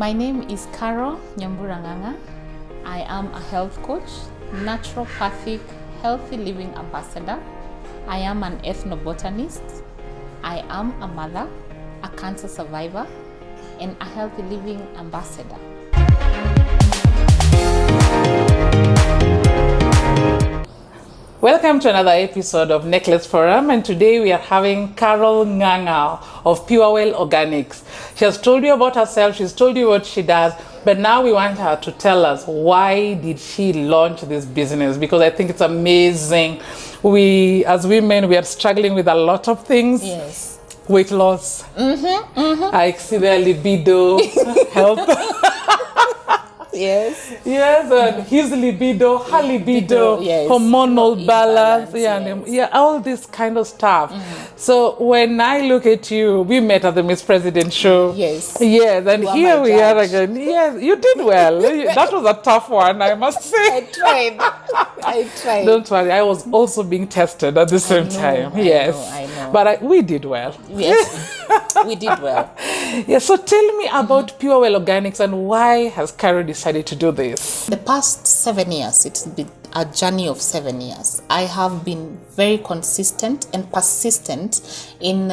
My name is Carol Nyambura Ng'ang'a. I am a health coach, naturopathic healthy living ambassador. I am an ethnobotanist. I am a mother, a cancer survivor, and a healthy living ambassador. Welcome to another episode of Necklace Forum, and today we are having Carol Nyambura of Purewell Organics. She has told you about herself, she's told you what she does, but now we want her to tell us why did she launch this business, because I think it's amazing. We, as women, we are struggling with a lot of things. Yes. Weight loss, I see their libido, health. Yes. Yes, and his libido, her libido, yes. hormonal balance, yes. yeah, all this kind of stuff. So when I look at you, we met at the Miss President show. Yes. Yes, and here we are again. Yes, you did well. That was a tough one, I must say. I tried. Don't worry, I was also being tested at the same time. Yes. I know. But we did well. Yes, we did well. Yeah, so tell me about Purewell Organics and why has Carol decided to do this? The past 7 years, it's been a journey of 7 years. I have been very consistent and persistent in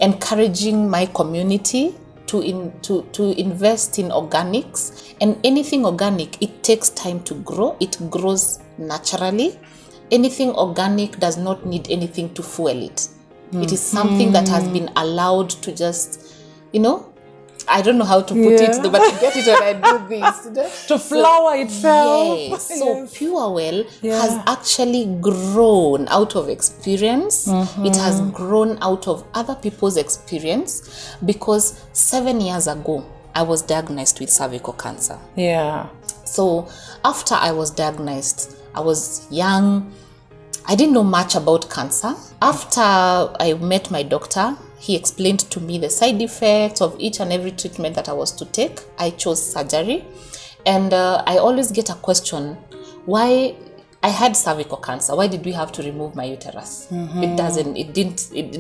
encouraging my community to invest in organics. And anything organic, it takes time to grow. It grows naturally. Anything organic does not need anything to fuel it. It is something that has been allowed to just, I don't know how to put it, but you get it when I do this. To flower itself. Yes. So Purewell has actually grown out of experience. It has grown out of other people's experience, because 7 years ago, I was diagnosed with cervical cancer. Yeah. So after I was diagnosed, I was young. I didn't know much about cancer. After I met my doctor, he explained to me the side effects of each and every treatment that I was to take. I chose surgery. And I always get a question, why I had cervical cancer. Why did we have to remove my uterus? It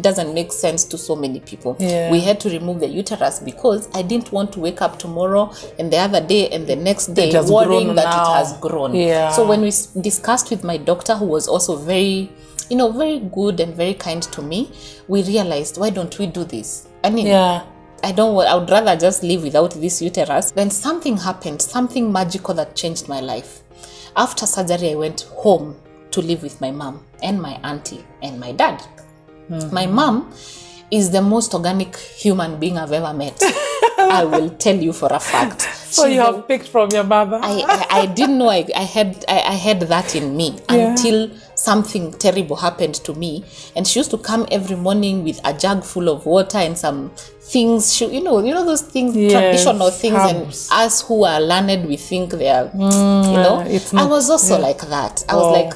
doesn't make sense to so many people. Yeah. We had to remove the uterus because I didn't want to wake up tomorrow and the other day and the next day worrying that it has grown. Yeah. So when we discussed with my doctor, who was also very good and very kind to me, we realized, why don't we do this? I mean, I would rather just live without this uterus. Then something happened, something magical that changed my life. After surgery, I went home to live with my mom and my auntie and my dad. My mom is the most organic human being I've ever met. I will tell you for a fact. So you have picked from your mother? I didn't know I had that in me until something terrible happened to me. And she used to come every morning with a jug full of water and some things. You know those things, traditional things, and us who are learned, we think they are. I was also like that. I was like,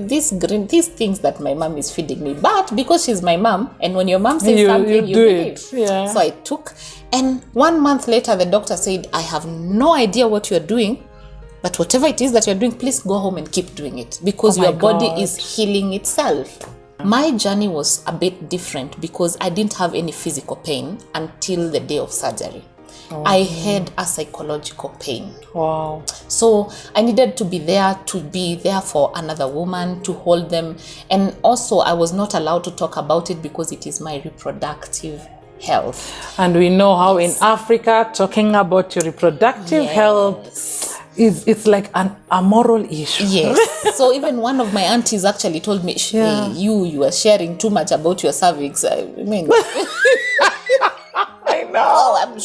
these things that my mom is feeding me, but because she's my mom, and when your mom says something, you do it. Yeah. So I took, and 1 month later, the doctor said, I have no idea what you're doing, but whatever it is that you're doing, please go home and keep doing it, because your body is healing itself. My journey was a bit different because I didn't have any physical pain until the day of surgery. I had a psychological pain. Wow. So I needed to be there for another woman, to hold them. And also I was not allowed to talk about it because it is my reproductive health. And we know how in Africa, talking about your reproductive health it's like a moral issue. Yes. So even one of my aunties actually told me, hey, you are sharing too much about your cervix. I mean... I know. I'm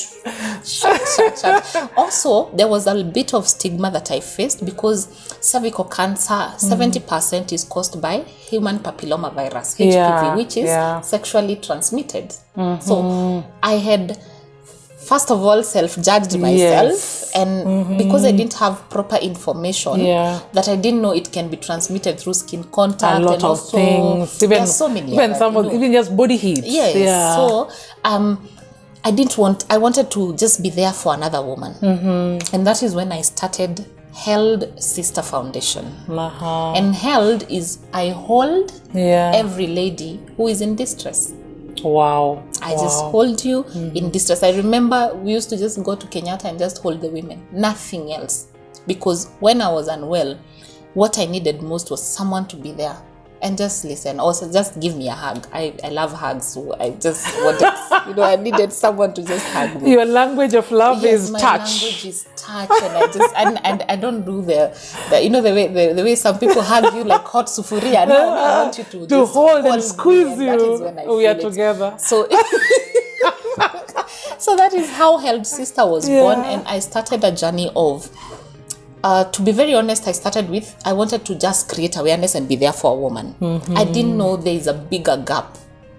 shut. Also, there was a bit of stigma that I faced because cervical cancer, 70% is caused by human papilloma virus, HPV, which is sexually transmitted. So I had, first of all, self-judged myself, and because I didn't have proper information, that I didn't know it can be transmitted through skin contact, a lot and of also things, even so many, even just body heat. Yes. Yeah. So I wanted to just be there for another woman. And that is when I started Held Sister Foundation. And Held is, I hold every lady who is in distress. Wow. I just hold you in distress. I remember we used to just go to Kenyatta and just hold the women, nothing else. Because when I was unwell, what I needed most was someone to be there and just listen. Also, just give me a hug. I love hugs, so I just wanted, I needed someone to just hug me. Your language of love is my touch. Language is touch, and I just and I don't do the way some people hug you like hot sufuria. No, I want you to just hold and squeeze me, you. and that is when I We are feel it. together. So, so that is how Held Sister was born, and I started a journey of. To be very honest, I wanted to just create awareness and be there for a woman. I didn't know there is a bigger gap.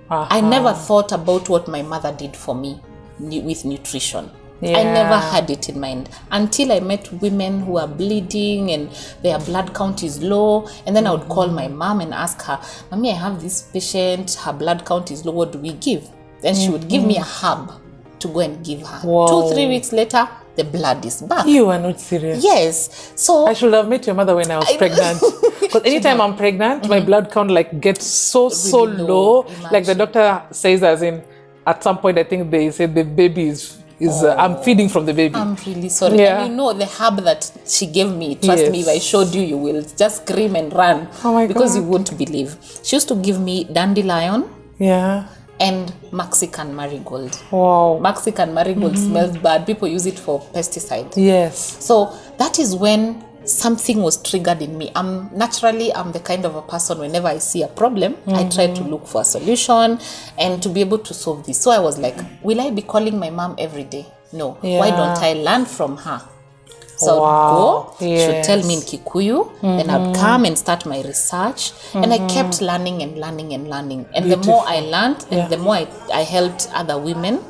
I never thought about what my mother did for me with nutrition. I never had it in mind until I met women who are bleeding and their blood count is low. And then I would call my mom and ask her, Mommy, I have this patient, her blood count is low, what do we give? Then she would give me a herb to go and give her. Wow. 2-3 weeks later, the blood is back. You are not serious. Yes. So I should have met your mother when I was pregnant. Because anytime I'm pregnant, my blood count gets so low. Like the doctor says, as in, at some point, I think they said the baby is I'm feeding from the baby. I'm really sorry. Yeah. And the herb that she gave me, trust me, if I showed you, you will just scream and run. Oh my because God. You won't believe. She used to give me dandelion. Yeah. And Mexican marigold. Wow. Mexican marigold smells bad. People use it for pesticide. Yes. So that is when something was triggered in me. I'm the kind of a person, whenever I see a problem, I try to look for a solution and to be able to solve this. So I was like, will I be calling my mom every day? No. Yeah. Why don't I learn from her? So I would go, she would tell me in Kikuyu, then I'd come and start my research. And I kept learning and learning and learning. And the more I learned and the more I helped other women,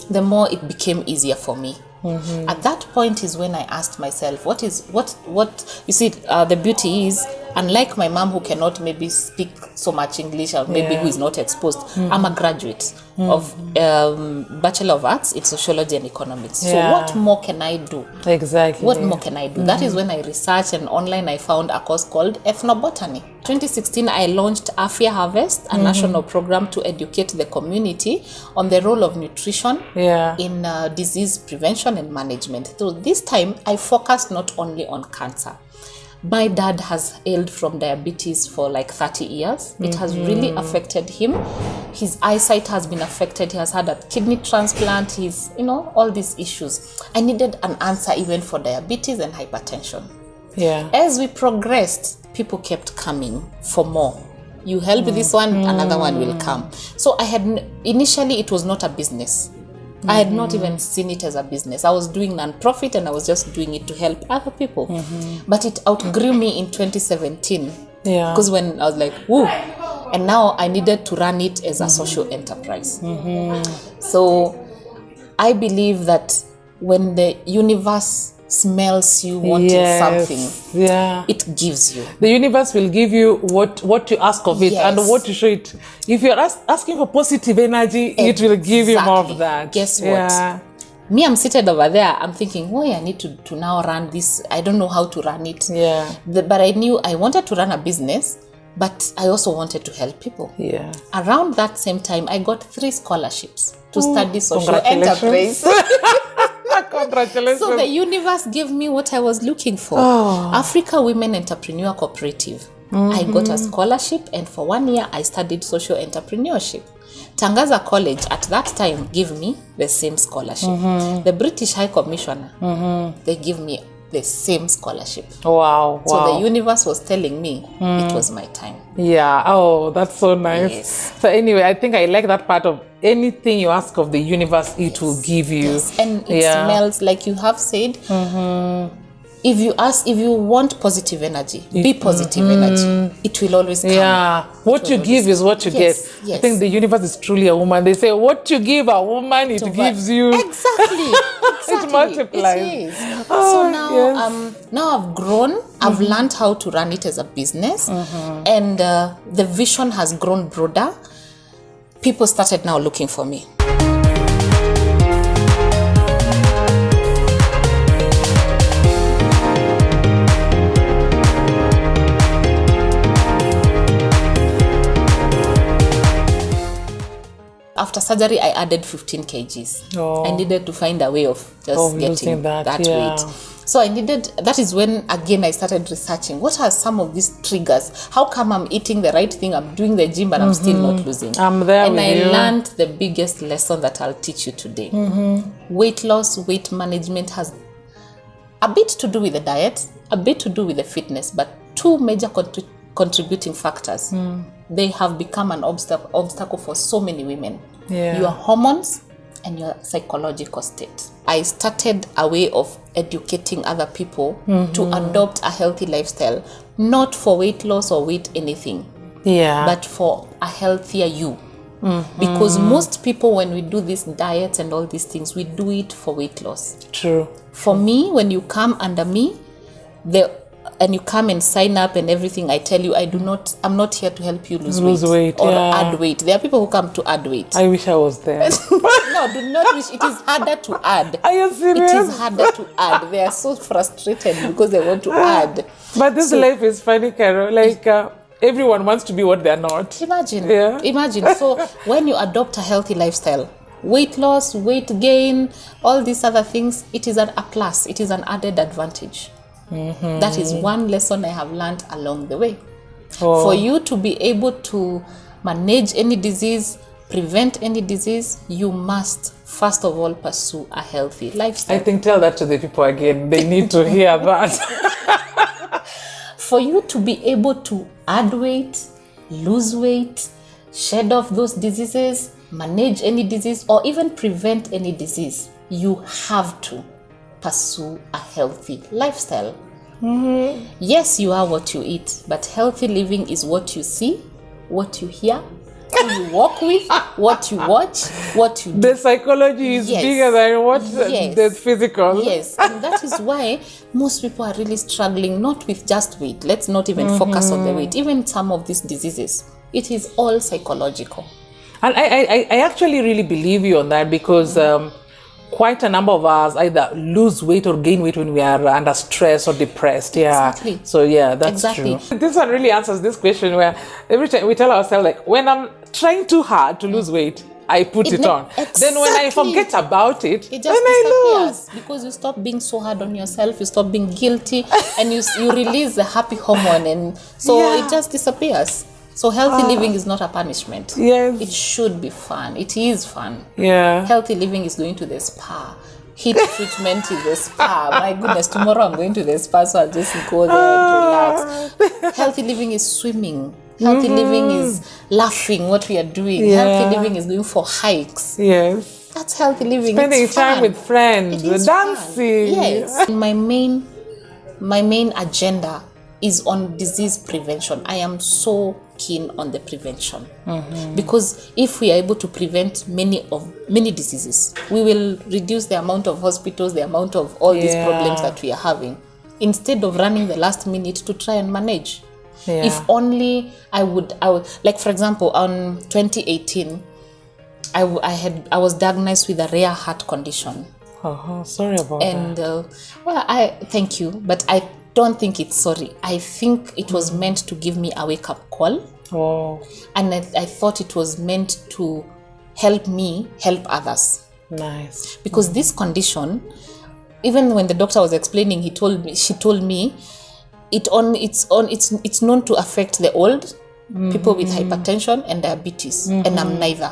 the more it became easier for me. At that point is when I asked myself, what you see, the beauty is, unlike my mom who cannot maybe speak so much English or maybe who is not exposed, I'm a graduate of Bachelor of Arts in Sociology and Economics. So what more can I do? Exactly. What more can I do? That is when I researched, and online I found a course called Ethnobotanic. 2016, I launched Afya Harvest, a national program to educate the community on the role of nutrition in disease prevention and management. So this time, I focused not only on cancer. My dad has ailed from diabetes for like 30 years. It has really affected him. His eyesight has been affected. He has had a kidney transplant. He's, all these issues. I needed an answer even for diabetes and hypertension. Yeah. As we progressed, people kept coming for more. You help this one, another one will come. So initially it was not a business. I had not even seen it as a business. I was doing non-profit and I was just doing it to help other people. But it outgrew me in 2017. Yeah. Because when I was like, woo. And now I needed to run it as a social enterprise. So I believe that when the universe smells you wanting something, it gives you. The universe will give you what you ask of it and what you show it. If you're asking for positive energy, it will give you more of that. Guess what? Me, I'm seated over there. I'm thinking, I need to now run this. I don't know how to run it. Yeah. But I knew I wanted to run a business, but I also wanted to help people. Yeah. Around that same time, I got 3 scholarships to study social enterprise. Congratulations. So the universe gave me what I was looking for. Africa Women Entrepreneur Cooperative. I got a scholarship, and for 1 year I studied social entrepreneurship. Tangaza College at that time gave me the same scholarship. The British High Commissioner, they give me the same scholarship. Wow. So the universe was telling me it was my time. Yeah. Oh, that's so nice. Yes. So anyway, I think I like that part of anything you ask of the universe, it will give you. Yes. And it smells, like you have said, if you want positive energy, be positive energy. It will always come. Yeah. What you give is what you get. Yes. I think the universe is truly a woman. They say what you give a woman, it gives you. Exactly. It multiplies. It is. So now, now I've grown. I've learned how to run it as a business, and the vision has grown broader. People started now looking for me. surgery, I added 15 kgs. Oh. I needed to find a way of just getting that weight. So that is when, again, I started researching. What are some of these triggers? How come I'm eating the right thing? I'm doing the gym, but I'm still not losing. I'm there and with I you. learned the biggest lesson that I'll teach you today. Weight loss, weight management has a bit to do with the diet, a bit to do with the fitness, but two major contributing factors. They have become an obstacle for so many women. Your hormones and your psychological state. I started a way of educating other people to adopt a healthy lifestyle, not for weight loss or weight anything, but for a healthier you. Because most people, when we do these diets and all these things, we do it for weight loss. True. For me, when you come under me, and you come and sign up and everything, I tell you, I'm not here to help you lose weight or add weight. There are people who come to add weight. I wish I was there. No, do not wish. It is harder to add. Are you serious? It is harder to add. They are so frustrated because they want to add. But this life is funny, Carol. Like, everyone wants to be what they're not. Imagine. So when you adopt a healthy lifestyle, weight loss, weight gain, all these other things, it is a plus. It is an added advantage. That is one lesson I have learned along the way. For you to be able to manage any disease, prevent any disease, you must first of all pursue a healthy lifestyle. I think tell that to the people again. They need to hear that. For you to be able to add weight, lose weight, shed off those diseases, manage any disease, or even prevent any disease, you have to pursue a healthy lifestyle. Yes, you are what you eat, but healthy living is what you see, what you hear, who you walk with, what you watch, what you do. The psychology is bigger than what the physical. Yes, and that is why most people are really struggling, not with just weight. Let's not even focus on the weight. Even some of these diseases, it is all psychological. And I actually really believe you on that, because quite a number of us either lose weight or gain weight when we are under stress or depressed. Exactly. So that's true. This one really answers this question, where every time we tell ourselves, like, when I'm trying too hard to lose weight, I put it on. Exactly. Then when I forget about it, it just then I disappears, because you stop being so hard on yourself, you stop being guilty, and you release the happy hormone, and so it just disappears. So healthy living is not a punishment. Yes. It should be fun. It is fun. Yeah. Healthy living is going to the spa. Heat treatment is the spa. My goodness, tomorrow I'm going to the spa, so I'll just go there and relax. Healthy living is swimming. Healthy living is laughing what we are doing. Healthy living is going for hikes. Yes. That's healthy living. Spending it's time fun. with friends, dancing. Fun. Yes. My main agenda is on disease prevention. I am so keen on the prevention, because if we are able to prevent many diseases, we will reduce the amount of hospitals, the amount of all these problems that we are having, instead of running the last minute to try and manage. If only I would like, for example, on 2018 I was diagnosed with a rare heart condition. Sorry about that. And I thank you, but I don't think it's sorry. I think it was meant to give me a wake-up call. And I thought it was meant to help me help others. Nice. Because this condition, even when the doctor was explaining, she told me it's known to affect the old, people with hypertension and diabetes, and I'm neither.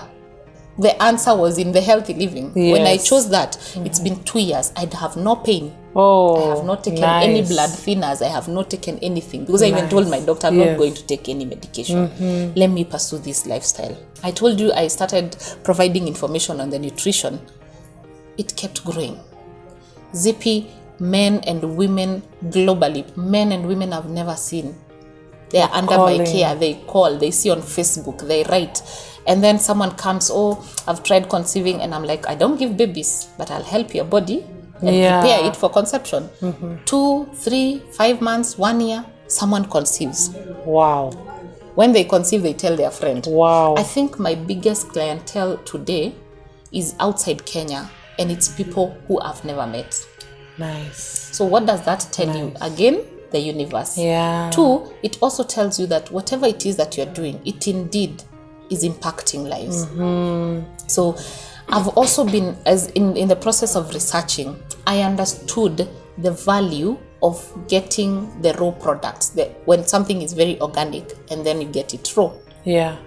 The answer was in the healthy living. When I chose that, it's been 2 years. I'd have no pain. I have not taken any blood thinners. I have not taken anything, because I even told my doctor I'm not going to take any medication. Let me pursue this lifestyle. I told you I started providing information on the nutrition. It kept growing. Zippy, men and women globally, men and women I've never seen. They are under my care. They call, they see on Facebook, they write. And then someone comes, I've tried conceiving, and I'm like, I don't give babies, but I'll help your body and prepare it for conception. 2, 3, 5 months, 1 year, someone conceives. Wow. When they conceive, they tell their friend. Wow. I think my biggest clientele today is outside Kenya, and it's people who I've never met. Nice. So what does that tell you? Again, the universe. 2, it also tells you that whatever it is that you're doing, it indeed is impacting lives. So I've also been, as in the process of researching, I understood the value of getting the raw products, when something is very organic and then you get it raw. Yeah.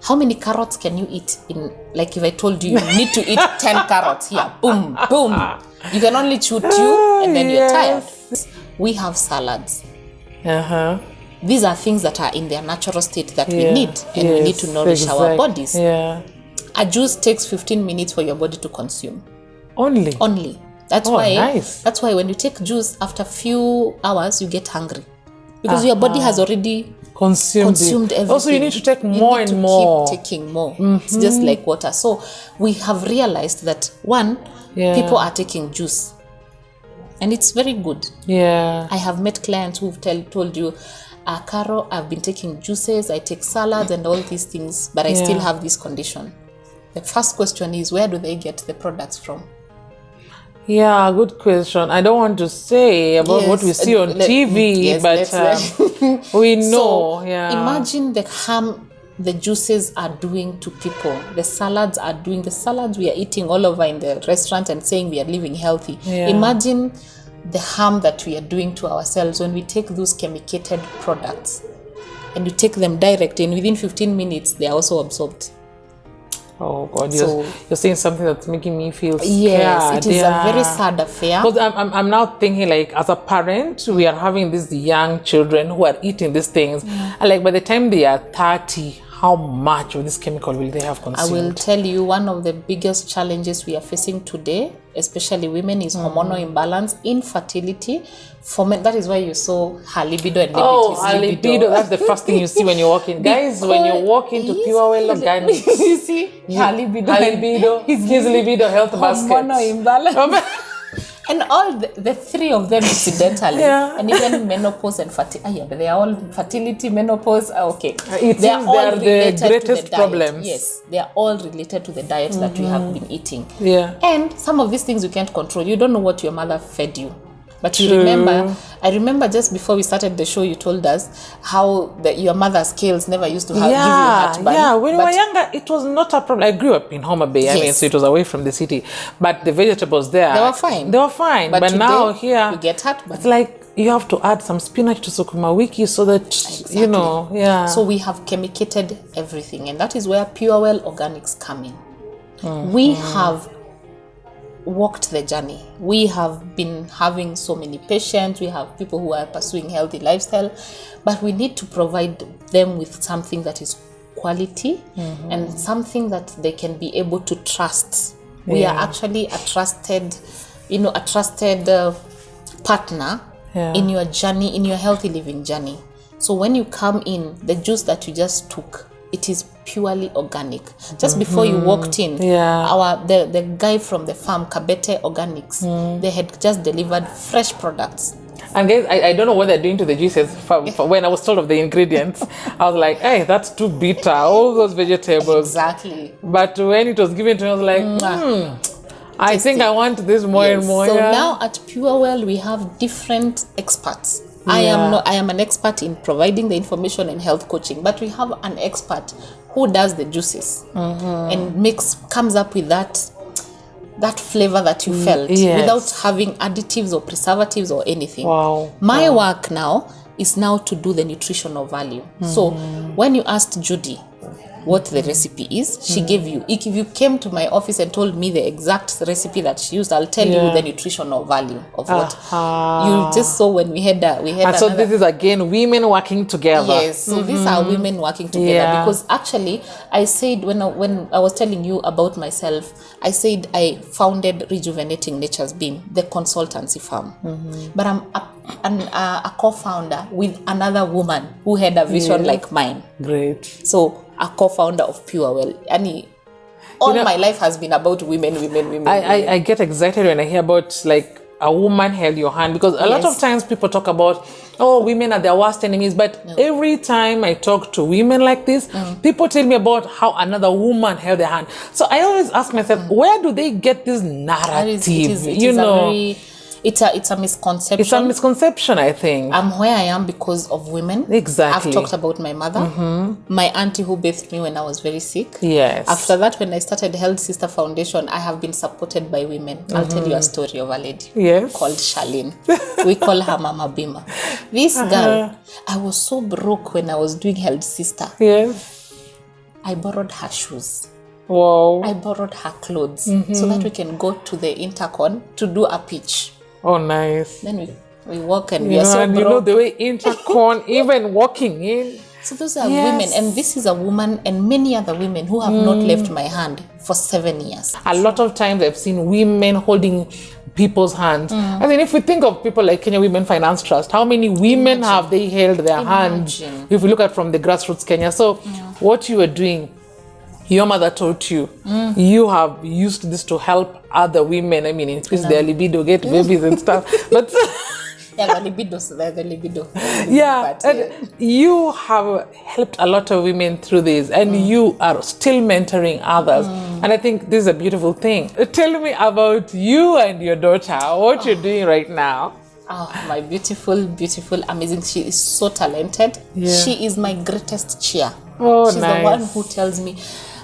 How many carrots can you eat in, like if I told you need to eat 10 carrots here, boom, boom. You can only chew 2 and then you're tired. We have salads. These are things that are in their natural state that we need, and we need to nourish our bodies. A juice takes 15 minutes for your body to consume. Only. That's why. Nice. That's why when you take juice, after a few hours you get hungry, because your body has already consumed everything. Also, you need to take more and more. Keep taking more. It's just like water. So we have realized that people are taking juice, and it's very good. I have met clients who've told you, Carol, I've been taking juices, I take salads and all these things, but I still have this condition. The first question is, where do they get the products from? Yeah, good question. I don't want to say about what we see on TV, but we know. So, imagine the harm the juices are doing to people. The salads we are eating all over in the restaurant and saying we are living healthy. Imagine the harm that we are doing to ourselves when we take those chemicated products and you take them direct, and within 15 minutes they are also absorbed. Oh God, you're saying something that's making me feel scared. Yes, it is a very sad affair. Because I'm now thinking, like, as a parent, we are having these young children who are eating these things. And like by the time they are 30, how much of this chemical will they have consumed? I will tell you, one of the biggest challenges we are facing today, especially women, is hormonal imbalance, infertility. For men, that is why you saw her libido and her libido. That's the first thing you see when you walk in. Guys, when you walk into Pure Well Organic, you see her libido, his libido health basket. Hormonal imbalance. And all the three of them incidentally, and even menopause and fertility. But they are all fertility, menopause. Okay, they are the greatest problems. Yes, they are all related to the diet that we have been eating. And some of these things you can't control. You don't know what your mother fed you. But you remember, I remember just before we started the show, you told us how your mother's scales never used to give you heartburn. Yeah, when we were younger, it was not a problem. I grew up in Homa Bay, I mean, so it was away from the city. But the vegetables there, they were fine. But today, now here, you get heartburn. It's like you have to add some spinach to sukuma wiki so that, So we have chemicated everything. And that is where Pure Well Organics come in. We have walked the journey. We have been having so many patients. We have people who are pursuing healthy lifestyle, but we need to provide them with something that is quality and something that they can be able to trust. We are actually a trusted partner in your journey, in your healthy living journey. So when you come in, the juice that you just took, it is purely organic. Just before you walked in, the guy from the farm, Kabete Organics, they had just delivered fresh products. And guys, I don't know what they're doing to the juices. When I was told of the ingredients, I was like, hey, that's too bitter, all those vegetables. Exactly. But when it was given to me, I was like, I think I want this more and more. So now at Pure Well, we have different experts. I am an expert in providing the information and health coaching, but we have an expert who does the juices and comes up with that flavor that you felt without having additives or preservatives or anything. My work now is to do the nutritional value. So when you asked Judy what the recipe is, she gave you. If you came to my office and told me the exact recipe that she used, I'll tell you the nutritional value of what you just saw when we had and so this is again women working together. Yes, so these are women working together because actually I said when I was telling you about myself, I said I founded Rejuvenating Nature's Beam, the consultancy firm. But I'm a co-founder with another woman who had a vision like mine. Great. So a co-founder of Pure Well. And my life has been about women. I get excited when I hear about like a woman held your hand, because a lot of times people talk about, women are their worst enemies. But every time I talk to women like this, people tell me about how another woman held their hand. So I always ask myself, where do they get this narrative? It's a misconception. It's a misconception, I think. I'm where I am because of women. Exactly. I've talked about my mother, my auntie who bathed me when I was very sick. Yes. After that, when I started Health Sister Foundation, I have been supported by women. I'll tell you a story of a lady called Charlene. We call her Mama Bima. This girl, I was so broke when I was doing Health Sister. Yes. I borrowed her shoes. Wow. I borrowed her clothes so that we can go to the intercon to do a pitch. Oh, nice. Then we walk and we are so broke. You know the way intercon, even walking in. So those are women, and this is a woman and many other women who have not left my hand for 7 years. A lot of times I've seen women holding people's hands. I mean, if we think of people like Kenya Women Finance Trust, how many women have they held their hands? If we look at from the grassroots Kenya. So what you are doing, your mother taught you. You have used this to help other women. I mean, increase their libido, get babies and stuff. But the libido. And you have helped a lot of women through this, and you are still mentoring others. And I think this is a beautiful thing. Tell me about you and your daughter, what you're doing right now. Oh, my beautiful, beautiful, amazing. She is so talented. She is my greatest cheer. Oh, She's the one who tells me,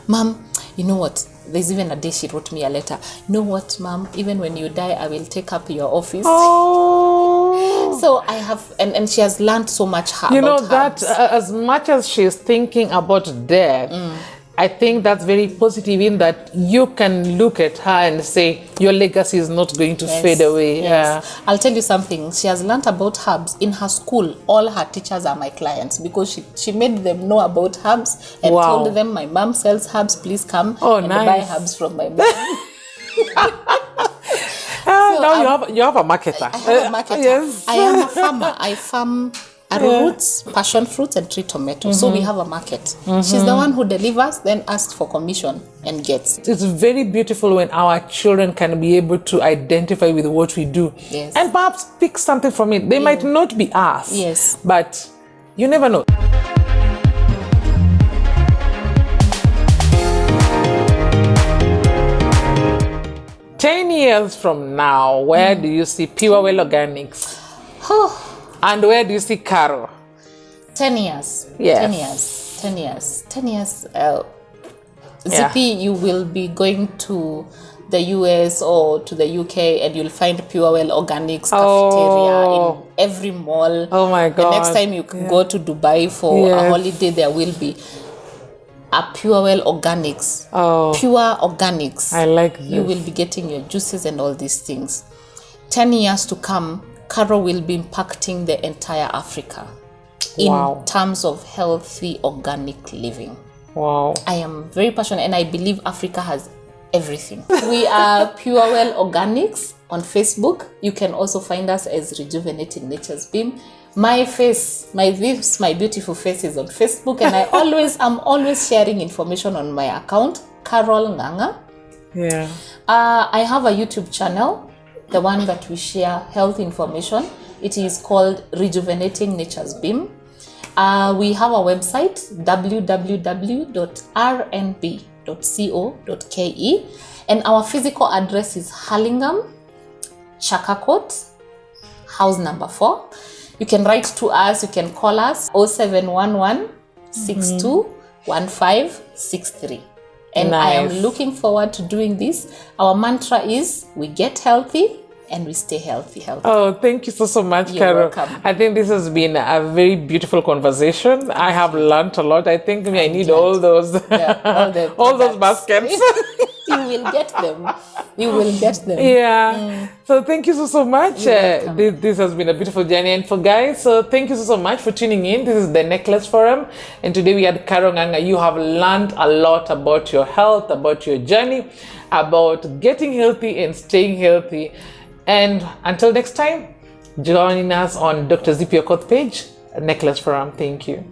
Mom, you know what? There's even a day she wrote me a letter. You know what, Mom? Even when you die, I will take up your office. Oh. So I have, and she has learned so much about You know, herbs. that as much as she's thinking about death, I think that's very positive in that you can look at her and say, your legacy is not going to fade away. Yes. I'll tell you something. She has learned about herbs. In her school, all her teachers are my clients because she made them know about herbs and told them, my mom sells herbs, please come and buy herbs from my mom. So now you have a marketer. I have a marketer. Yes. I am a farmer. I farm arrowroots, passion fruits, and tree tomatoes. So we have a market. She's the one who delivers, then asks for commission and gets. It's very beautiful when our children can be able to identify with what we do. Yes. And perhaps pick something from it. They might not be us. Yes. But you never know. "10 years from now, where do you see Pure Well Organics? And where do you see Carol?" 10 years. Yes. 10 years. 10 years. 10 years. Zippy, you will be going to the US or to the UK and you'll find Pure Well Organics cafeteria in every mall. Oh my God. The next time you go to Dubai for a holiday, there will be a Pure Well Organics. Pure Organics. I like this. You will be getting your juices and all these things. 10 years to come, Carol will be impacting the entire Africa in terms of healthy organic living. Wow. I am very passionate and I believe Africa has everything. We are Pure Well Organics on Facebook. You can also find us as Rejuvenating Nature's Beam. My face, my beautiful face is on Facebook, and I'm always sharing information on my account, Carol Ng'ang'a. Yeah. I have a YouTube channel, the one that we share health information. It is called Rejuvenating Nature's Beam. We have a website, www.rnb.co.ke, and our physical address is Hurlingham, Chakakot, house number 4. You can write to us, you can call us 0711 621563. And I am looking forward to doing this. Our mantra is, we get healthy and we stay healthy. Oh, thank you so much, Carol. Welcome. I think this has been a very beautiful conversation. I have learned a lot. I think I need all those all those baskets. You will get them. You will get them. Yeah. So thank you so much. This has been a beautiful journey. And for guys, so thank you so much for tuning in. This is the Necklace Forum. And today we had Carol Ng'ang'a. You have learned a lot about your health, about your journey, about getting healthy and staying healthy. And until next time, join us on Dr. Zippy Okoth page, Necklace Forum. Thank you.